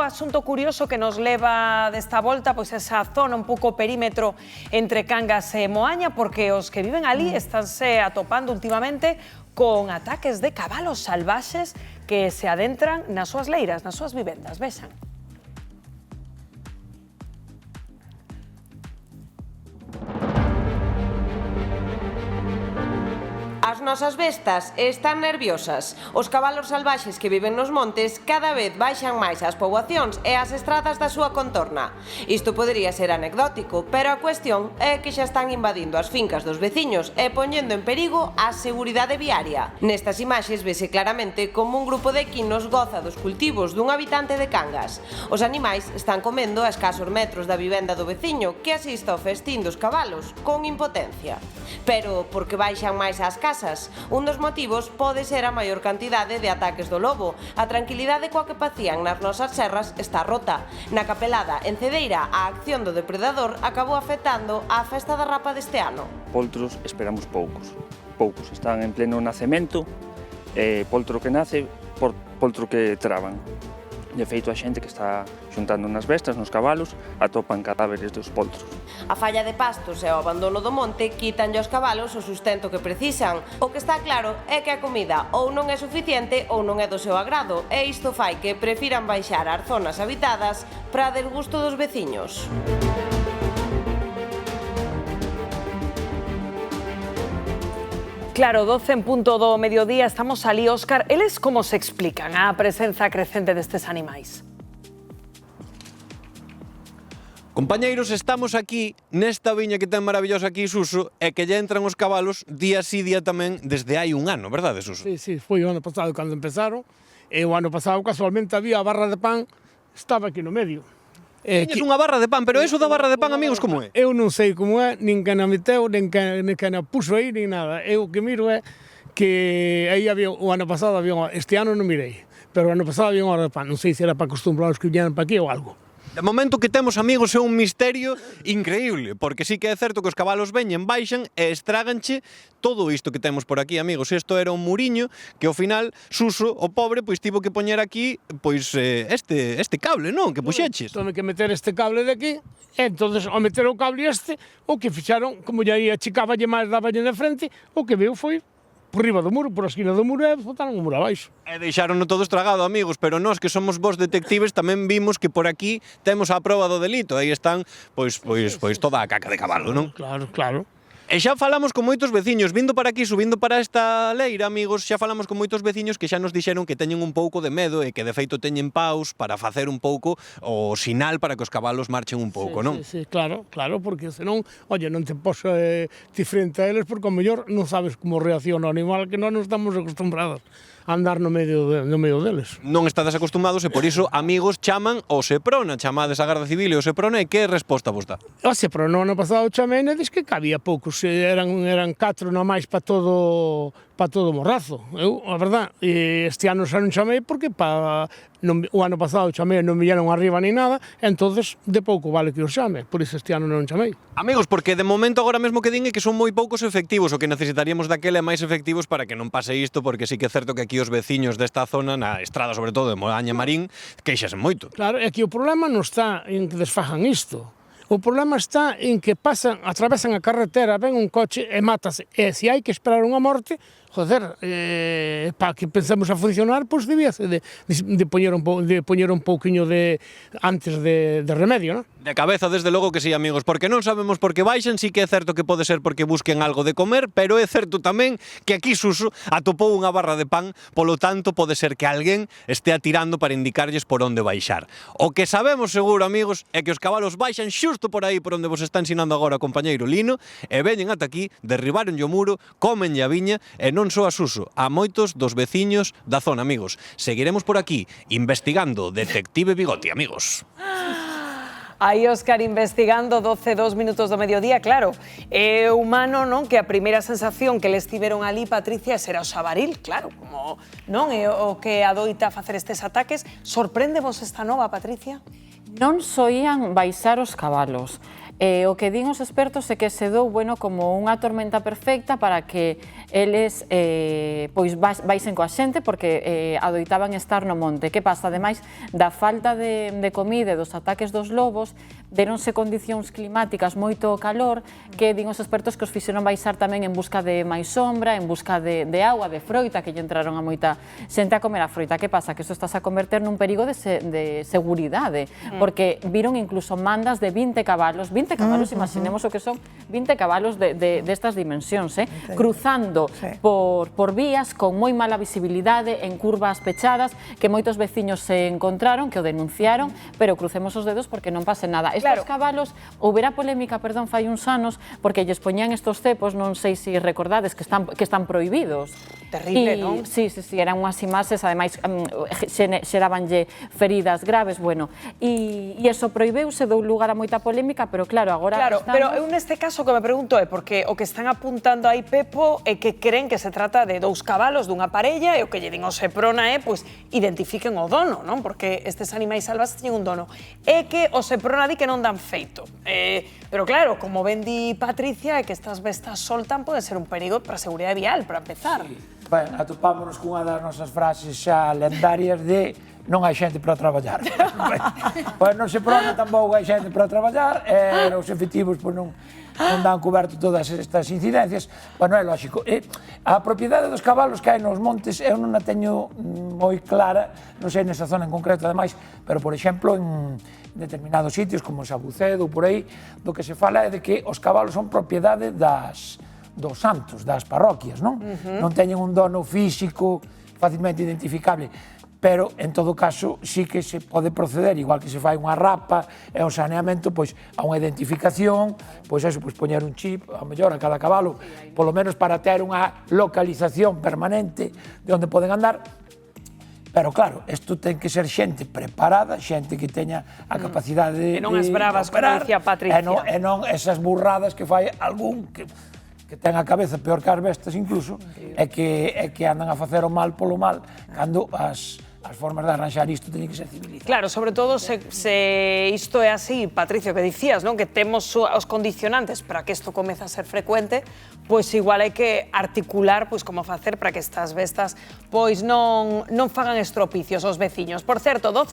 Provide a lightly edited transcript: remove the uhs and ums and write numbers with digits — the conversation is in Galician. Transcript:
asunto curioso que nos leva desta volta pois esa zona, un pouco perímetro entre Cangas e Moaña, porque os que viven ali estánse atopando últimamente con ataques de cabalos salvaxes que se adentran nas súas leiras, nas súas vivendas. Vexan. As nosas bestas están nerviosas. Os cabalos salvaxes que viven nos montes cada vez baixan máis as poboacións e as estradas da súa contorna. Isto podería ser anecdótico, pero a cuestión é que xa están invadindo as fincas dos veciños e poñendo en perigo a seguridade viaria. Nestas imaxes vese claramente como un grupo de equinos goza dos cultivos dun habitante de Cangas. Os animais están comendo a escasos metros da vivenda do veciño que asiste ao festín dos cabalos con impotencia. Pero por que baixan máis as casas? Un dos motivos pode ser a maior cantidade de ataques do lobo. A tranquilidade coa que pacían nas nosas serras está rota. Na Capelada, en Cedeira, a acción do depredador acabou afectando a festa da rapa deste ano. Poltros esperamos poucos. Están en pleno nacemento, poltro que nace, poltro que traban. De feito, a xente que está xuntando nas bestas, nos cabalos, atopan cadáveres dos poltros. A falla de pastos e o abandono do monte quitanlle aos cabalos o sustento que precisan. O que está claro é que a comida ou non é suficiente ou non é do seu agrado, e isto fai que prefiran baixar ás zonas habitadas para desgusto dos veciños. Claro, 12 en punto do mediodía, estamos ali, Óscar. Eles como se explican a presenza crecente destes animais? Compañeiros, estamos aquí nesta viña que ten maravillosa aquí, Suso, e que lle entran os cabalos día sí día tamén desde hai un ano, verdade, Suso? Sí, foi o ano pasado cando empezaron, e o ano pasado casualmente había a barra de pan, estaba aquí no medio. Tiñes unha barra de pan, pero eso da barra de pan, amigos, como é? Eu non sei como é, nin que na meteu, nin que na puso aí, nin nada. Eu o que miro é que aí había, o ano pasado había, este ano non mirei, pero o ano pasado había unha barra de pan, non sei se era para acostumbrar os que viñeran para aquí ou algo. De momento que temos, amigos, é un misterio increíble, porque sí que é certo que os cabalos veñen, baixan e estráganche todo isto que temos por aquí, amigos. Isto era un muriño que ao final Suso, o pobre, pois tivo que poñer aquí pois este cable, non? Que puxeches. Tome que meter este cable de aquí, e entonces ao meter o cable este, o que fixaron, como ya ia achicáballe máis, dáballe na frente, o que veu foi por riba do muro, por a esquina do muro, e botaron o muro abaixo. E deixarono todo estragado, amigos, pero nós que somos vos detectives tamén vimos que por aquí temos a proba do delito. Aí están, pois toda a caca de cabalo, non? Claro. E xa falamos con moitos veciños, vindo para aquí, subindo para esta leira, amigos, xa falamos con moitos veciños que xa nos dixeron que teñen un pouco de medo e que de feito teñen paus para facer un pouco o sinal para que os cabalos marchen un pouco, non? Sí, claro, porque senón, oye, non te poso ti frente a eles porque ao mellor non sabes como reacciona o animal, que non estamos acostumbrados a andar no medio deles. Non estades acostumados e por iso, amigos, chaman o Seprona, chamades a Garda Civil e o Seprona, e que resposta vos dá? O Seprona, no ano pasado chamei e dis que cabía poucos, eran 4 nomais para todo o morrazo. Eu, a verdad, este ano xa non chamei porque o ano pasado chamei e non viñeron arriba ni nada, entonces de pouco vale que os chame, por iso este ano non chamei. Amigos, porque de momento agora mesmo que din é que son moi poucos efectivos, o que necesitaríamos daquela é máis efectivos para que non pase isto, porque sí que é certo que aquí os veciños desta zona, na estrada sobre todo de Moaña Marín, queixasen moito. Claro, e aquí o problema non está en que desfajan isto. O problema está en que atravesan a carretera, ven un coche e mátase. E se hai que esperar unha morte, joder, para que pensemos a funcionar, pois debíase de poñer un pouquiño antes de remedio, non? De cabeza, desde logo que sí, amigos, porque non sabemos por que baixan, sí que é certo que pode ser porque busquen algo de comer, pero é certo tamén que aquí Suso atopou unha barra de pan, polo tanto pode ser que alguén estea tirando para indicarlles por onde baixar. O que sabemos seguro, amigos, é que os cabalos baixan xusto por aí por onde vos está ensinando agora o compañeiro Lino, e veñen ata aquí, derribaronlle o muro, comenlle a viña, e non só a Suso, a moitos dos veciños da zona, amigos. Seguiremos por aquí investigando Detective Bigoti, amigos. Aí, Óscar, investigando 2 minutos do mediodía, claro, é humano, non? Que a primeira sensación que les tiveron ali, Patricia, será o xabaril, claro, como non é o que adoita facer estes ataques. Sorpréndevos esta nova, Patricia? Non soían baixar os cabalos. O que din os expertos é que se dou como unha tormenta perfecta para que eles pois baixen coa xente porque adoitaban estar no monte. Que pasa? Ademais da falta de comida e dos ataques dos lobos, deronse condicións climáticas moito calor que din os expertos que os fixeron baixar tamén en busca de máis sombra, en busca de agua, de froita, que lle entraron a moita xente a comer a froita. Que pasa? Que isto estás a converter nun perigo de seguridade, porque viron incluso mandas de 20 cabalos, imaginemos o que son 20 cabalos destas dimensións, cruzando por vías con moi mala visibilidade, en curvas pechadas, que moitos veciños se encontraron, que o denunciaron, pero crucemos os dedos porque non pase nada. Estos cabalos, houbera polémica, perdón, fai uns anos, porque lles poñían estos cepos, non sei se recordades, que están prohibidos. Terrible, non? Sí, eran unhas imaxes, ademais, xerabanlle feridas graves, e iso prohibeuse, dou lugar a moita polémica, pero claro, agora estamos... Pero eu neste caso que me pregunto é porque o que están apuntando aí, Pepo, é que creen que se trata de 2 cabalos dunha parella e o que lle din ao Seprona é, pois, identifiquen o dono, non? Porque estes animais salvajes teñen un dono. É que o Seprona di que non dan feito. Pero claro, como ben di Patricia, é que estas bestas soltan pode ser un perigo para a seguridade vial, para empezar. Ben, atopámonos cunha das nosas frases xa lendarias de non hai xente para traballar. Pois non se prona tampouco hai xente para traballar, e os efectivos non dan coberto todas estas incidencias. Bueno, é lógico. A propiedade dos cabalos que hai nos montes eu non a teño moi clara, non sei nesa zona en concreto ademais, pero por exemplo en determinados sitios como Sabucedo ou por aí, do que se fala é de que os cabalos son propiedade dos santos, das parroquias, non? Non teñen un dono físico facilmente identificable, pero en todo caso sí que se pode proceder, igual que se fai unha rapa e un saneamento, pois a unha identificación, pois eso, pois poñer un chip, a mellor a cada cabalo, polo menos para ter unha localización permanente de onde poden andar. Pero claro, isto ten que ser xente preparada, xente que teña a capacidade de non as bravas, como dicía Patricia. E non esas burradas que fai algún que ten a cabeza peor que as bestas incluso, e que andan a facer o mal polo mal, cando as formas de arranxar isto teñen que ser civilizadas. Claro, sobre todo se isto é así, Patricio, que dicías, non? Que temos os condicionantes para que isto comece a ser frecuente, pois igual hai que articular pois como facer para que estas bestas pois non fagan estropicios aos veciños. Por certo, 12